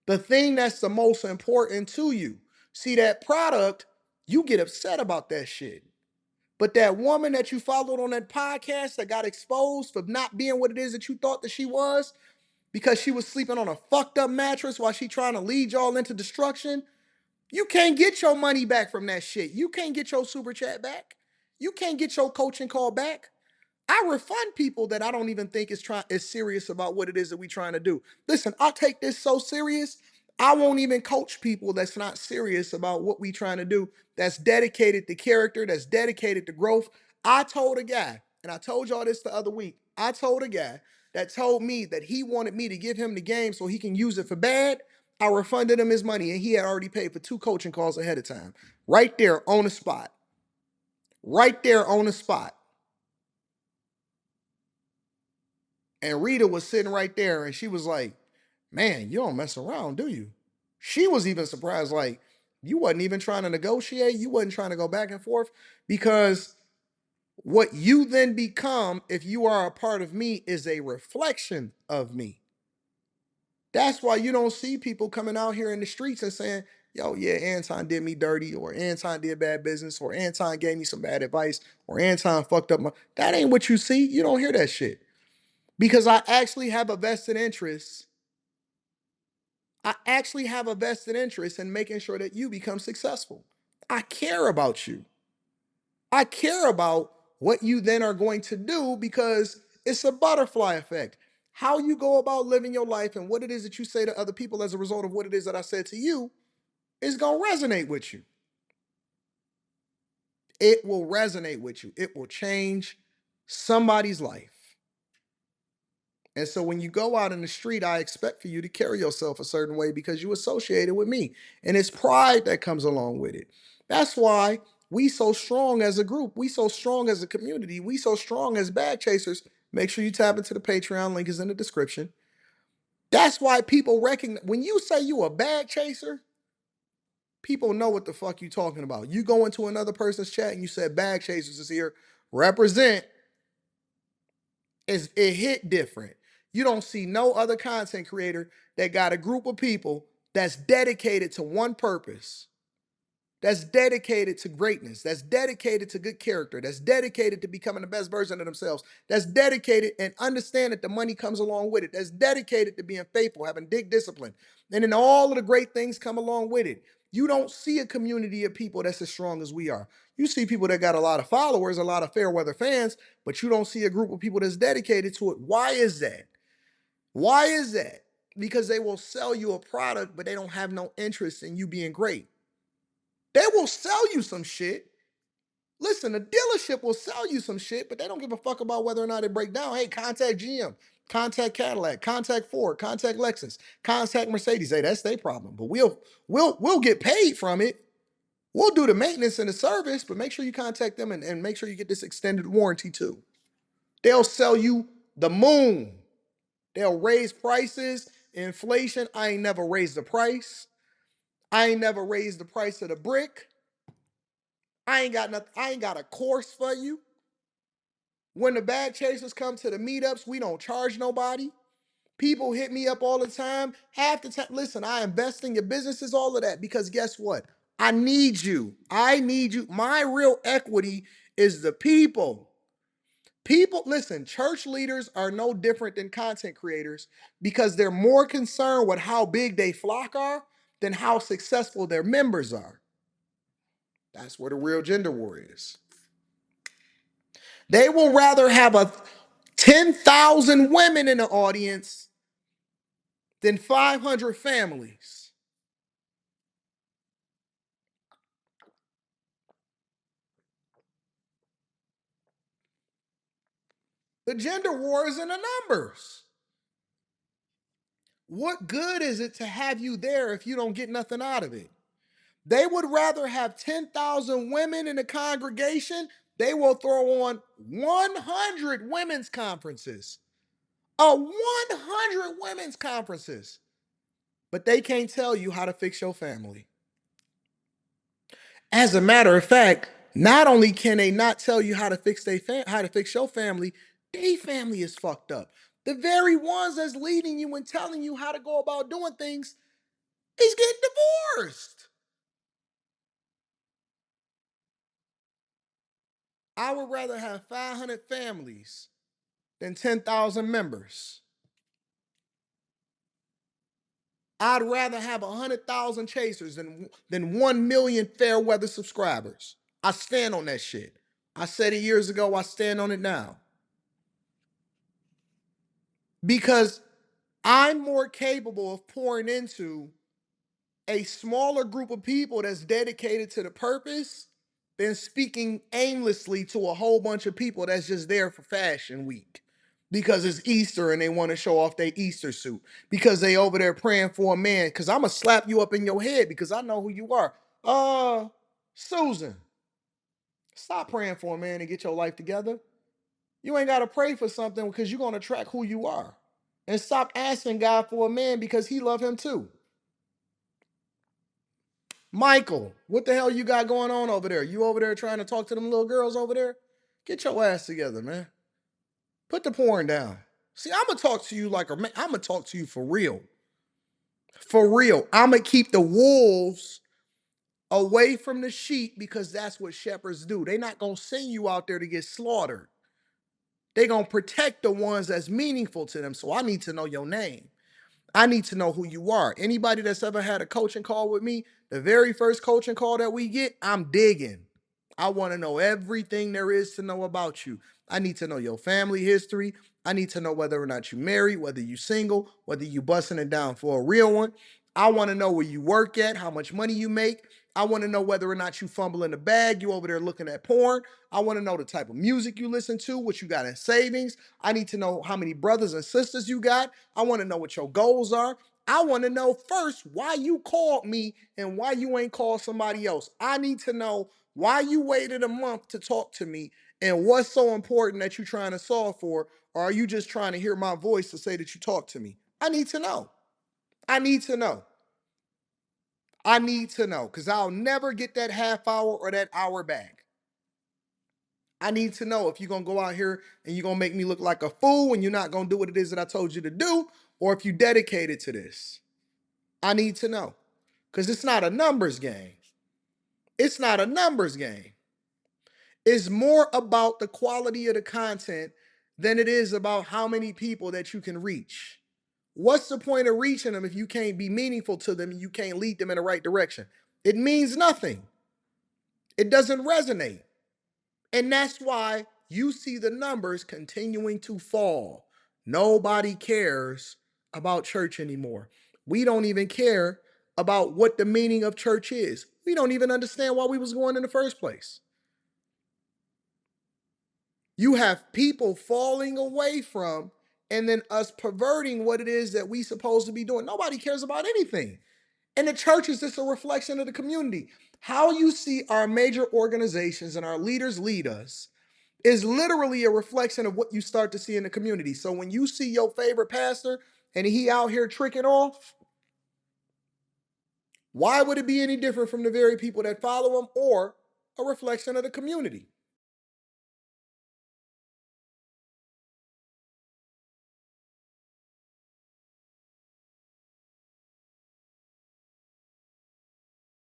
The thing that's the most important to you. See that product, you get upset about that shit. But that woman that you followed on that podcast that got exposed for not being what it is that you thought that she was, because she was sleeping on a fucked up mattress while she trying to lead y'all into destruction, you can't get your money back from that shit. You can't get your super chat back. You can't get your coaching call back. I refund people that I don't even think is serious about what it is that we trying to do. Listen, I take this so serious. I won't even coach people that's not serious about what we trying to do. That's dedicated to character. That's dedicated to growth. I told a guy, and I told y'all this the other week. I told a guy that told me that he wanted me to give him the game so he can use it for bad. I refunded him his money, and he had already paid for 2 coaching calls ahead of time. Right there on the spot. Right there on the spot. And Rita was sitting right there and she was like, man, you don't mess around, do you? She was even surprised, like, you wasn't even trying to negotiate. You wasn't trying to go back and forth because what you then become, if you are a part of me, is a reflection of me. That's why you don't see people coming out here in the streets and saying, yo, yeah, Anton did me dirty, or Anton did bad business, or Anton gave me some bad advice, or Anton fucked up my. That ain't what you see. You don't hear that shit. Because I actually have a vested interest. I actually have a vested interest in making sure that you become successful. I care about you. I care about what you then are going to do because it's a butterfly effect. How you go about living your life and what it is that you say to other people as a result of what it is that I said to you is going to resonate with you. It will resonate with you. It will change somebody's life. And so when you go out in the street, I expect for you to carry yourself a certain way because you associated with me. And it's pride that comes along with it. That's why we so strong as a group. We so strong as a community. We so strong as bag chasers. Make sure you tap into the Patreon. Link is in the description. That's why people recognize when you say you a bag chaser, people know what the fuck you talking about. You go into another person's chat and you said bag chasers is here. Represent. It hit different. You don't see no other content creator that got a group of people that's dedicated to one purpose, that's dedicated to greatness, that's dedicated to good character, that's dedicated to becoming the best version of themselves, that's dedicated and understand that the money comes along with it, that's dedicated to being faithful, having big discipline, and then all of the great things come along with it. You don't see a community of people that's as strong as we are. You see people that got a lot of followers, a lot of fair weather fans, but you don't see a group of people that's dedicated to it. Why is that? Why is that? Because they will sell you a product, but they don't have no interest in you being great. They will sell you some shit. Listen, the dealership will sell you some shit, but they don't give a fuck about whether or not it break down. Hey, contact GM, contact Cadillac, contact Ford, contact Lexus, contact Mercedes. Hey, that's their problem. But we'll get paid from it. We'll do the maintenance and the service, but make sure you contact them and make sure you get this extended warranty too. They'll sell you the moon. They'll raise prices, inflation. I ain't never raised the price. I ain't never raised the price of the brick. I ain't got nothing. I ain't got a course for you. When the bag chasers come to the meetups, we don't charge nobody. People hit me up all the time. Half the time, listen, I invest in your businesses, all of that, because guess what? I need you. I need you. My real equity is the people. People, listen, church leaders are no different than content creators because they're more concerned with how big they flock are than how successful their members are. That's where the real gender war is. They will rather have a 10,000 women in the audience than 500 families. The gender war is in the numbers. What good is it to have you there if you don't get nothing out of it? They would rather have 10,000 women in the congregation. They will throw on 100 women's conferences. 100 women's conferences. But they can't tell you how to fix your family. As a matter of fact, not only can they not tell you how to fix how to fix your family, their family is fucked up. The very ones that's leading you and telling you how to go about doing things, He's getting divorced. I would rather have 500 families than 10,000 members. I'd rather have 100,000 chasers than 1 million fair weather subscribers. I stand on that shit. I said it years ago. I stand on it now. Because I'm more capable of pouring into a smaller group of people that's dedicated to the purpose than speaking aimlessly to a whole bunch of people that's just there for fashion week because it's Easter and they want to show off their Easter suit because they over there praying for a man. Because I'm gonna slap you up in your head because I know who you are. Susan, stop praying for a man and get your life together. You ain't gotta pray for something because you're gonna track who you are. And stop asking God for a man because he love him too. Michael, what the hell you got going on over there? You over there trying to talk to them little girls over there? Get your ass together, man. Put the porn down. See, I'm gonna talk to you like a man. I'm gonna talk to you for real. For real. I'm gonna keep the wolves away from the sheep because that's what shepherds do. They're not gonna send you out there to get slaughtered. They're gonna protect the ones that's meaningful to them. So I need to know your name. I need to know who you are. Anybody that's ever had a coaching call with me, the very first coaching call that we get, I'm digging. I want to know everything there is to know about you. I need to know your family history. I need to know whether or not you married, whether you single, whether you busting it down for a real one. I want to know where you work at, how much money you make. I want to know whether or not you fumble in the bag, you over there looking at porn. I want to know the type of music you listen to, what you got in savings. I need to know how many brothers and sisters you got. I want to know what your goals are. I want to know first why you called me and why you ain't called somebody else. I need to know why you waited a month to talk to me and what's so important that you're trying to solve for, or are you just trying to hear my voice to say that you talked to me? I need to know. I need to know. I need to know because I'll never get that half hour or that hour back. I need to know if you're going to go out here and you're going to make me look like a fool and you're not going to do what it is that I told you to do, or if you dedicated to this. I need to know because it's not a numbers game. It's not a numbers game. It's more about the quality of the content than it is about how many people that you can reach. What's the point of reaching them if you can't be meaningful to them and you can't lead them in the right direction? It means nothing. It doesn't resonate. And that's why you see the numbers continuing to fall. Nobody cares about church anymore. We don't even care about what the meaning of church is. We don't even understand why we was going in the first place. You have people falling away from and then us perverting what it is that we supposed to be doing. Nobody cares about anything. And the church is just a reflection of the community. How you see our major organizations and our leaders lead us is literally a reflection of what you start to see in the community. So when you see your favorite pastor and he out here tricking off, why would it be any different from the very people that follow him or a reflection of the community?